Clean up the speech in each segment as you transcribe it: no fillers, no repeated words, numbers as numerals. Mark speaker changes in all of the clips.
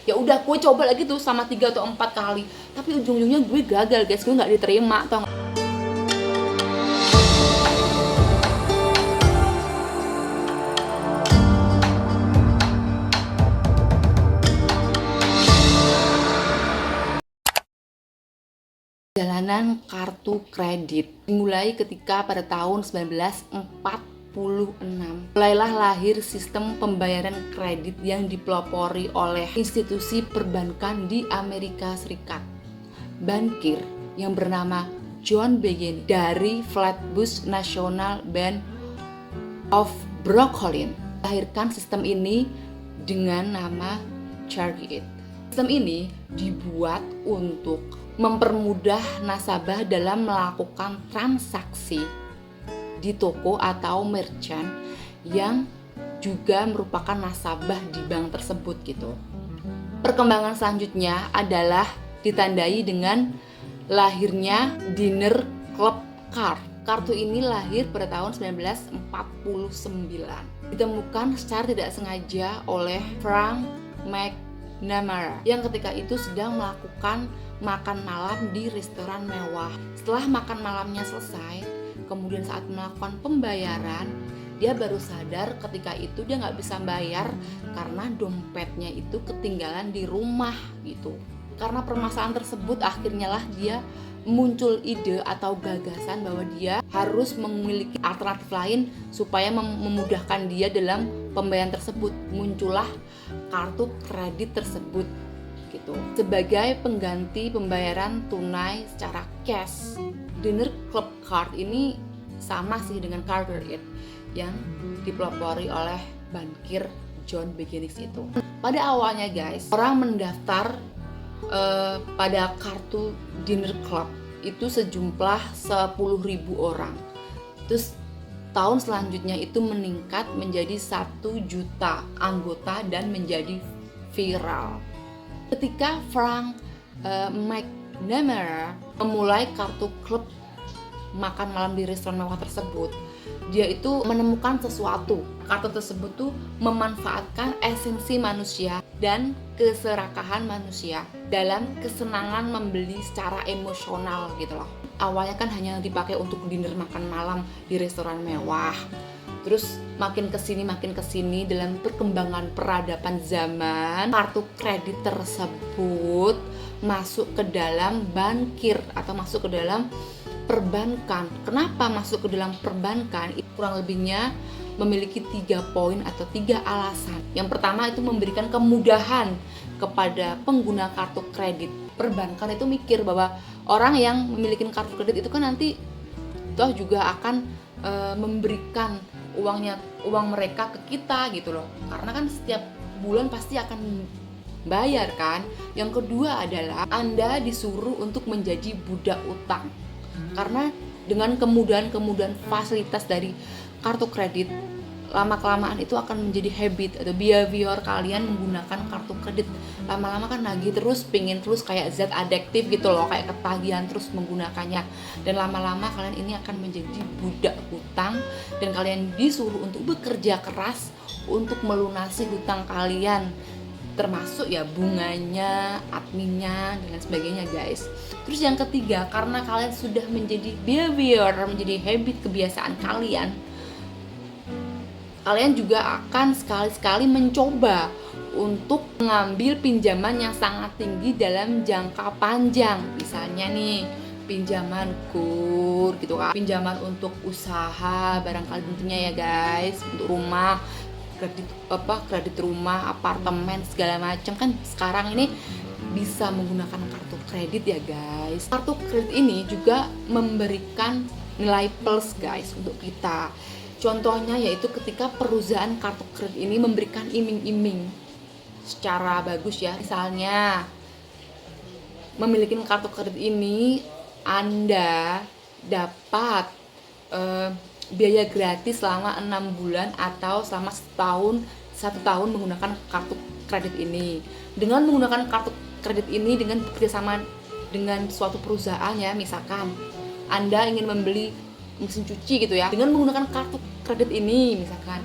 Speaker 1: Ya udah gue coba lagi tuh sama 3 atau 4 kali, tapi ujung-ujungnya gue gagal guys, gue nggak diterima tau nggak? Perjalanan kartu kredit dimulai ketika pada tahun 1946 mulailah lahir sistem pembayaran kredit yang dipelopori oleh institusi perbankan di Amerika Serikat. Bankir yang bernama John Begin dari Flatbush National Bank of Brooklyn melahirkan sistem ini dengan nama Chargit. Sistem ini dibuat untuk mempermudah nasabah dalam melakukan transaksi di toko atau merchant yang juga merupakan nasabah di bank tersebut gitu. Perkembangan selanjutnya adalah ditandai dengan lahirnya Dinner Club Card. Kartu ini lahir pada tahun 1949. Ditemukan secara tidak sengaja oleh Frank McNamara yang ketika itu sedang melakukan makan malam di restoran mewah. Setelah makan malamnya selesai, kemudian saat melakukan pembayaran, dia baru sadar ketika itu dia nggak bisa bayar karena dompetnya itu ketinggalan di rumah gitu. Karena permasalahan tersebut akhirnya lah dia muncul ide atau gagasan bahwa dia harus memiliki alternatif lain supaya memudahkan dia dalam pembayaran tersebut. Muncullah kartu kredit tersebut gitu sebagai pengganti pembayaran tunai secara cash. Dinner Club Card ini sama sih dengan Carteret yang dipelopori oleh bankir John Beginnings itu. Pada awalnya guys, orang mendaftar pada kartu Dinner Club itu sejumlah 10.000 orang. Terus tahun selanjutnya itu meningkat menjadi 1 juta anggota dan menjadi viral. Ketika Frank McNamara memulai kartu klub makan malam di restoran mewah tersebut, dia itu menemukan sesuatu. Kartu tersebut tuh memanfaatkan esensi manusia dan keserakahan manusia dalam kesenangan membeli secara emosional gitu loh. Awalnya kan hanya dipakai untuk dinner makan malam di restoran mewah. Terus makin kesini dalam perkembangan peradaban zaman, kartu kredit tersebut masuk ke dalam bankir atau masuk ke dalam perbankan. Kenapa masuk ke dalam perbankan? Kurang lebihnya memiliki 3 poin atau 3 alasan. Yang pertama itu memberikan kemudahan kepada pengguna kartu kredit. Perbankan itu mikir bahwa orang yang memiliki kartu kredit itu kan nanti toh juga akan memberikan uang mereka ke kita gitu loh. Karena kan setiap bulan pasti akan bayar kan. Yang kedua adalah Anda disuruh untuk menjadi budak utang. Karena dengan kemudahan fasilitas dari kartu kredit, lama-kelamaan itu akan menjadi habit atau behavior kalian menggunakan kartu kredit. Lama-lama kan nagih terus, pingin terus, kayak zat adiktif gitu loh, kayak ketagihan terus menggunakannya. Dan lama-lama kalian ini akan menjadi budak hutang dan kalian disuruh untuk bekerja keras untuk melunasi hutang kalian, termasuk ya bunganya, adminnya, dan lain sebagainya guys. Terus yang ketiga, karena kalian sudah menjadi behavior, menjadi habit, kebiasaan kalian juga akan sekali-sekali mencoba untuk mengambil pinjaman yang sangat tinggi dalam jangka panjang. Misalnya nih, pinjaman kur gitu kan, pinjaman untuk usaha barangkali tentunya ya guys, untuk rumah, kredit rumah, apartemen segala macam kan sekarang ini bisa menggunakan kartu kredit ya guys. Kartu kredit ini juga memberikan nilai plus guys untuk kita. Contohnya yaitu ketika perusahaan kartu kredit ini memberikan iming-iming secara bagus ya. Misalnya memiliki kartu kredit ini Anda dapat biaya gratis selama 6 bulan atau selama satu tahun menggunakan kartu kredit ini. Dengan menggunakan kartu kredit ini dengan bekerjasama dengan suatu perusahaan ya, misalkan Anda ingin membeli mesin cuci gitu ya, dengan menggunakan kartu kredit ini misalkan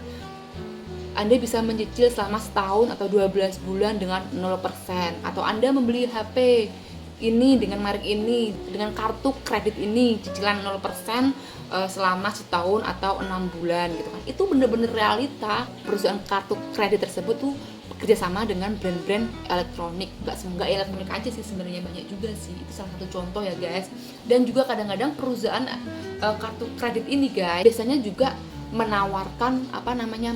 Speaker 1: Anda bisa mencicil selama setahun atau 12 bulan dengan 0%. Atau Anda membeli HP ini dengan merek ini, dengan kartu kredit ini, cicilan 0% selama setahun atau 6 bulan gitu kan. Itu bener-bener realita. Perusahaan kartu kredit tersebut tuh bekerjasama dengan brand-brand elektronik. Nggak elektronik aja sih, sebenarnya banyak juga sih. Itu salah satu contoh ya guys. Dan juga kadang-kadang perusahaan kartu kredit ini guys biasanya juga menawarkan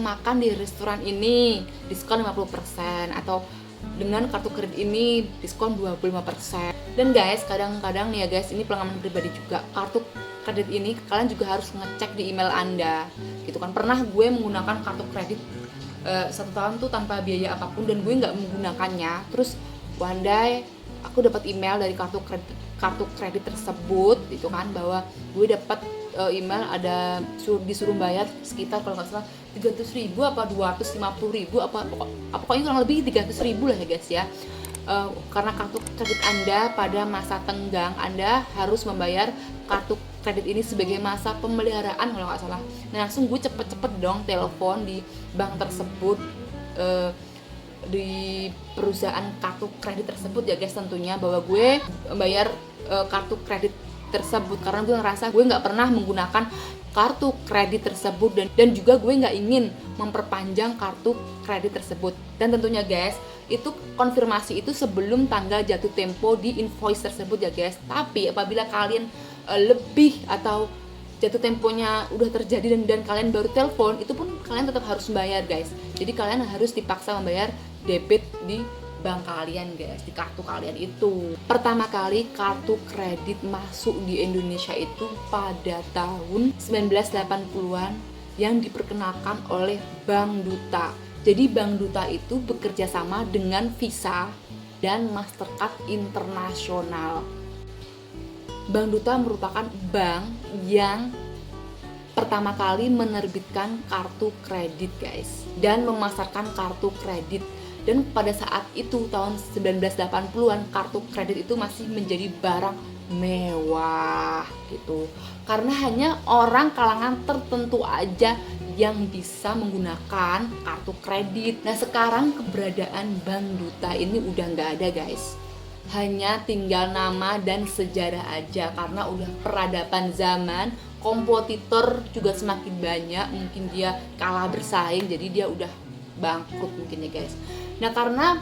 Speaker 1: makan di restoran ini diskon 50%, atau dengan kartu kredit ini diskon 25%. Dan guys, kadang-kadang nih ya guys, ini pengalaman pribadi juga, kartu kredit ini kalian juga harus ngecek di email Anda gitu kan. Pernah gue menggunakan kartu kredit 1 tahun tuh tanpa biaya apapun dan gue nggak menggunakannya. Terus one day aku dapat email dari kartu kredit tersebut gitu kan, bahwa gue dapat email ada disuruh bayar sekitar kalau nggak salah 300.000 apa 250.000 pokoknya kurang lebih 300.000 lah ya guys ya. Karena kartu kredit Anda pada masa tenggang, Anda harus membayar kartu kredit ini sebagai masa pemeliharaan kalau nggak salah. Nah langsung gue cepet-cepet dong telepon di bank tersebut, di perusahaan kartu kredit tersebut ya guys tentunya, bahwa gue membayar kartu kredit tersebut karena gue ngerasa gue nggak pernah menggunakan kartu kredit tersebut, dan juga gue nggak ingin memperpanjang kartu kredit tersebut. Dan tentunya guys, itu konfirmasi itu sebelum tanggal jatuh tempo di invoice tersebut ya guys. Tapi apabila kalian lebih atau jatuh temponya udah terjadi dan kalian baru telepon, itu pun kalian tetap harus membayar guys. Jadi kalian harus dipaksa membayar debit di bank kalian guys, di kartu kalian itu. Pertama kali kartu kredit masuk di Indonesia itu pada tahun 1980-an yang diperkenalkan oleh Bank Duta. Jadi Bank Duta itu bekerja sama dengan Visa dan Mastercard Internasional. Bank Duta merupakan bank yang pertama kali menerbitkan kartu kredit guys dan memasarkan kartu kredit. Dan pada saat itu tahun 1980-an kartu kredit itu masih menjadi barang mewah gitu. Karena hanya orang kalangan tertentu aja yang bisa menggunakan kartu kredit. Nah sekarang keberadaan Bank Duta ini udah nggak ada guys. Hanya tinggal nama dan sejarah aja karena udah peradaban zaman. Kompetitor juga semakin banyak, mungkin dia kalah bersaing jadi dia udah bangkrut mungkin ya guys. Nah karena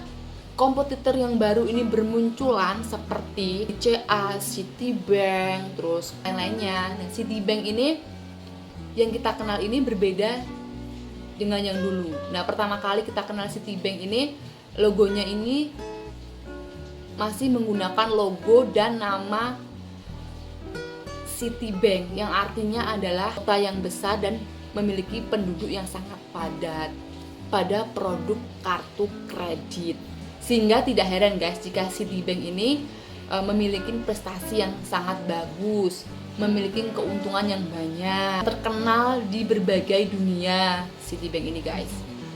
Speaker 1: kompetitor yang baru ini bermunculan seperti BCA, Citibank, terus lain-lainnya. Nah Citibank ini yang kita kenal ini berbeda dengan yang dulu. Nah pertama kali kita kenal Citibank ini, logonya ini masih menggunakan logo dan nama Citibank yang artinya adalah kota yang besar dan memiliki penduduk yang sangat padat pada produk kartu kredit. Sehingga tidak heran guys jika Citibank ini memiliki prestasi yang sangat bagus, memiliki keuntungan yang banyak, terkenal di berbagai dunia Citibank ini guys.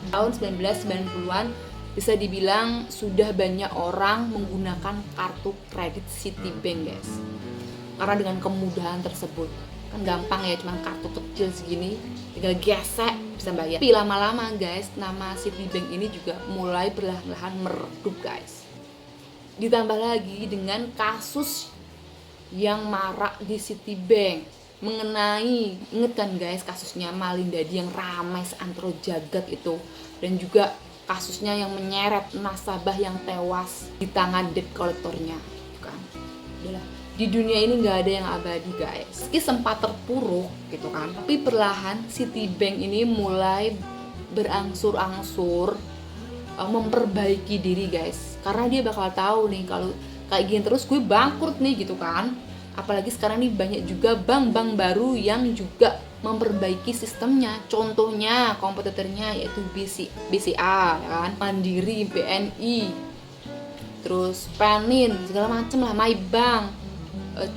Speaker 1: Tahun 1990-an bisa dibilang sudah banyak orang menggunakan kartu kredit Citibank guys. Karena dengan kemudahan tersebut, kan gampang ya, cuma kartu kecil segini tinggal gesek bisa bayar. Tapi lama-lama guys, nama Citibank ini juga mulai perlahan-lahan meredup guys. Ditambah lagi dengan kasus yang marak di Citibank mengenai, inget kan guys kasusnya Maling Dadi yang ramai seantero jagat itu, dan juga kasusnya yang menyeret nasabah yang tewas di tangan debt kolektornya kan. Udahlah, di dunia ini nggak ada yang abadi guys. Meski sempat terpuruk gitu kan, tapi perlahan Citibank ini mulai berangsur-angsur memperbaiki diri guys. Karena dia bakal tahu nih kalau kayak gini terus gue bangkrut nih gitu kan. Apalagi sekarang nih banyak juga bank-bank baru yang juga memperbaiki sistemnya. Contohnya kompetitornya yaitu BCA ya kan, Mandiri, BNI, terus Penin, segala macem lah, Maybank,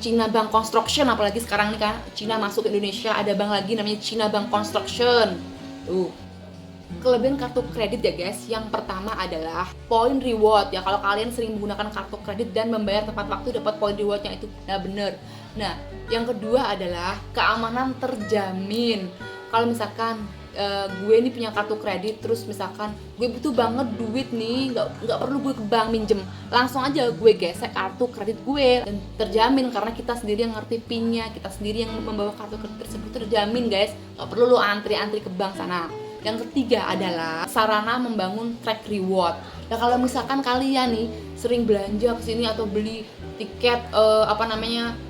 Speaker 1: Cina Bank Construction, apalagi sekarang nih kan Cina masuk ke Indonesia, ada bank lagi namanya Cina Bank Construction. Kelebihan kartu kredit ya guys, yang pertama adalah point reward ya. Kalau kalian sering menggunakan kartu kredit dan membayar tepat waktu, dapat point rewardnya itu. Nah bener. Nah yang kedua adalah keamanan terjamin. Kalau misalkan gue nih punya kartu kredit, terus misalkan gue butuh banget duit nih, nggak perlu gue ke bank minjem, langsung aja gue gesek kartu kredit gue, dan terjamin karena kita sendiri yang ngerti pinnya, kita sendiri yang membawa kartu kredit tersebut, terjamin guys, nggak perlu lo antri-antri ke bank sana. Yang ketiga adalah sarana membangun track reward. Nah kalau misalkan kalian nih sering belanja kesini atau beli tiket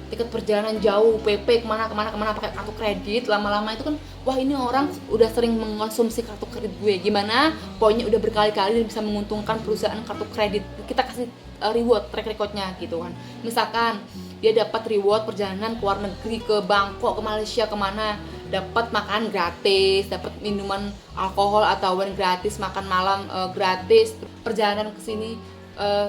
Speaker 1: tiket perjalanan jauh, PP kemana pakai kartu kredit, lama-lama itu kan wah ini orang udah sering mengonsumsi kartu kredit gue, gimana poinnya udah berkali-kali dan bisa menguntungkan perusahaan kartu kredit, kita kasih reward track recordnya gitu kan. Misalkan dia dapat reward perjalanan ke luar negeri, ke Bangkok, ke Malaysia, kemana, dapat makan gratis, dapat minuman alkohol atau wine gratis, makan malam gratis, perjalanan ke sini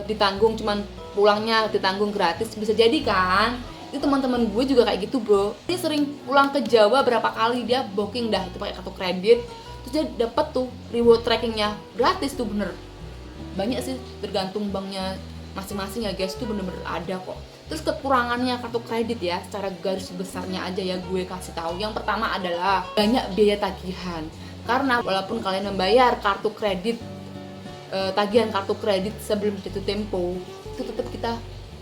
Speaker 1: ditanggung, cuman pulangnya ditanggung gratis, bisa jadi kan. Itu teman-teman gue juga kayak gitu bro, dia sering pulang ke Jawa berapa kali, dia booking dah itu pakai kartu kredit, terus dia dapat tuh reward trackingnya gratis tuh, bener banyak sih, tergantung banknya masing-masing ya guys, tuh bener-bener ada kok. Terus kekurangannya kartu kredit ya, secara garis besarnya aja ya gue kasih tahu. Yang pertama adalah banyak biaya tagihan, karena walaupun kalian membayar kartu kredit tagihan kartu kredit sebelum jatuh tempo, itu tetap kita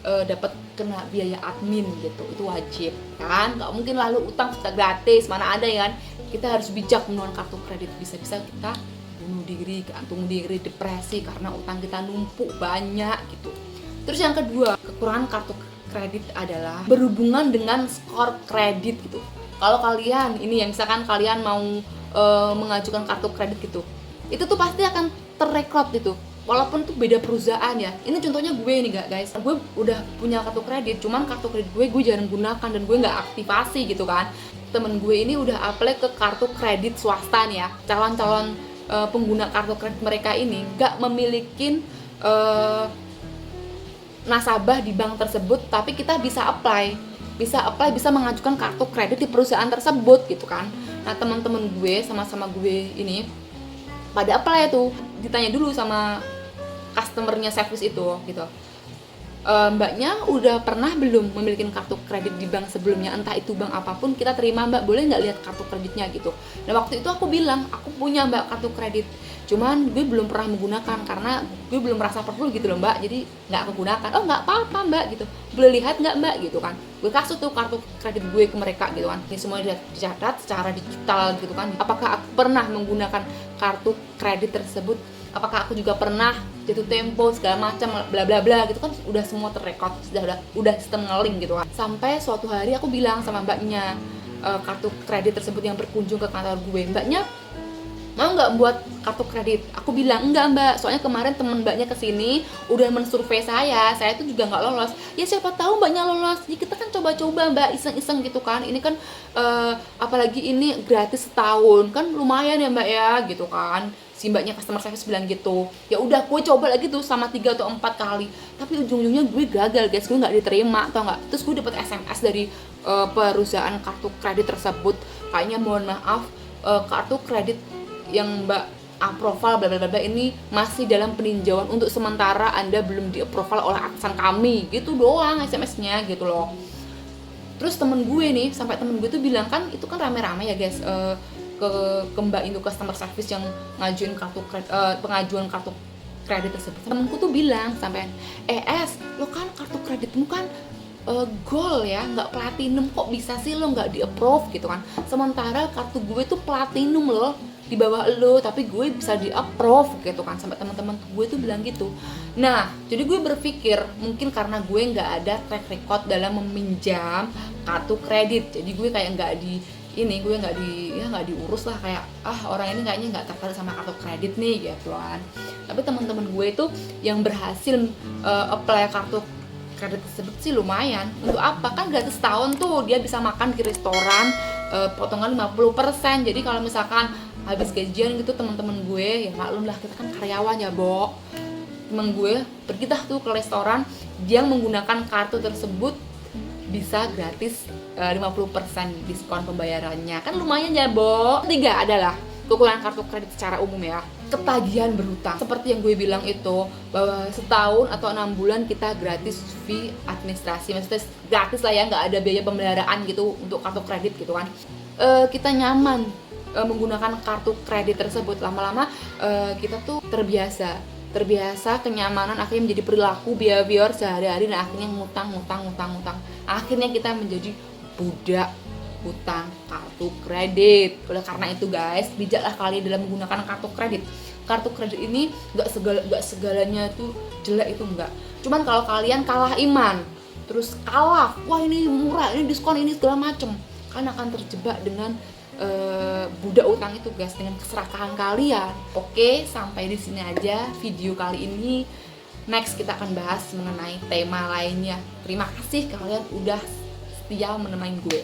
Speaker 1: dapat kena biaya admin gitu, itu wajib kan, nggak mungkin lalu utang kita gratis, mana ada ya kan. Kita harus bijak menggunakan kartu kredit, bisa-bisa kita bunuh diri, gantung diri, depresi karena utang kita numpuk banyak gitu. Terus yang kedua, kekurangan kartu kredit adalah berhubungan dengan skor kredit gitu. Kalau kalian ini ya, misalkan kalian mau mengajukan kartu kredit gitu, itu tuh pasti akan terrekrut gitu, walaupun tuh beda perusahaan ya. Ini contohnya gue nih guys, gue udah punya kartu kredit, cuman kartu kredit gue jarang gunakan dan gue nggak aktivasi gitu kan. Temen gue ini udah apply ke kartu kredit swasta nih ya, calon-calon pengguna kartu kredit mereka ini nggak memiliki nasabah di bank tersebut, tapi kita bisa bisa mengajukan kartu kredit di perusahaan tersebut gitu kan. Nah teman-teman gue sama-sama gue ini pada apply tuh, ditanya dulu sama customernya service itu gitu, mbaknya udah pernah belum memiliki kartu kredit di bank sebelumnya, entah itu bank apapun kita terima mbak, boleh nggak lihat kartu kreditnya gitu. Nah waktu itu aku bilang aku punya mbak kartu kredit, cuman gue belum pernah menggunakan karena gue belum merasa perlu gitu loh mbak, jadi nggak aku gunakan. Oh nggak apa-apa mbak gitu, boleh lihat nggak mbak gitu kan. Gue kasih tuh kartu kredit gue ke mereka gitu kan, ini semua dicatat secara digital gitu kan. Apakah aku pernah menggunakan kartu kredit tersebut, apakah aku juga pernah jatuh tempo segala macam bla bla bla gitu kan, udah semua terrekod, udah sistem ngeling gitu kan. Sampai suatu hari aku bilang sama mbaknya kartu kredit tersebut yang berkunjung ke kantor gue, mbaknya mau nggak buat kartu kredit? Aku bilang enggak mbak, soalnya kemarin temen mbaknya kesini udah mensurvei saya tuh juga nggak lolos. Ya siapa tahu mbaknya lolos, ya kita kan coba-coba mbak, iseng-iseng gitu kan. Ini kan apalagi ini gratis setahun kan, lumayan ya mbak ya gitu kan. Si mbaknya customer service bilang gitu. Ya udah gue coba lagi tuh sama 3 atau 4 kali, tapi ujung-ujungnya gue gagal guys, gue nggak diterima tau nggak. Terus gue dapet SMS dari perusahaan kartu kredit tersebut, kayaknya mohon maaf kartu kredit yang mbak approval bla bla bla ini masih dalam peninjauan untuk sementara, Anda belum di approval oleh atasan kami, gitu doang SMS-nya gitu loh. Terus temen gue nih, sampai temen gue tuh bilang, kan itu kan rame-rame ya guys, ke mbak itu customer service yang ngajuin pengajuan kartu kredit tersebut. Temenku tuh bilang sampai lo kan kartu kreditmu kan gold ya, nggak platinum, kok bisa sih lo nggak di approve gitu kan, sementara kartu gue tuh platinum loh di bawah lo, tapi gue bisa di approve gitu kan. Sampai teman-teman gue tuh bilang gitu. Nah jadi gue berpikir mungkin karena gue nggak ada track record dalam meminjam kartu kredit, jadi gue kayak gue nggak diurus lah, kayak orang ini kayaknya nggak tertarik sama kartu kredit nih gitu kan. Tapi teman-teman gue itu yang berhasil apply kartu kredit tersebut sih lumayan. Untuk apa? Kan gratis setahun tuh, dia bisa makan di restoran potongan 50%. Jadi kalau misalkan habis gajian gitu teman-teman gue, ya maklum lah kita kan karyawan ya Bo, temen gue pergi tuh ke restoran, dia menggunakan kartu tersebut bisa gratis 50% diskon pembayarannya, kan lumayan ya Bo. Ketiga adalah kekurangan kartu kredit secara umum ya, ketagihan berhutang. Seperti yang gue bilang itu, bahwa setahun atau 6 bulan kita gratis fee administrasi, maksudnya gratis lah ya, nggak ada biaya pemeliharaan gitu untuk kartu kredit gitu kan. Kita nyaman menggunakan kartu kredit tersebut. Lama-lama kita tuh terbiasa kenyamanan akhirnya menjadi perilaku behavior sehari-hari, dan akhirnya ngutang. Akhirnya kita menjadi budak hutang kartu kredit. Oleh karena itu guys, bijaklah kalian dalam menggunakan kartu kredit. Kartu kredit ini nggak segalanya tuh jelek, itu enggak. Cuman kalau kalian kalah iman, terus kalah, wah ini murah, ini diskon, ini segala macem, kalian akan terjebak dengan budak utang itu guys, dengan keserakahan kalian. Oke, sampai di sini aja video kali ini. Next kita akan bahas mengenai tema lainnya. Terima kasih kalian udah setia menemani gue.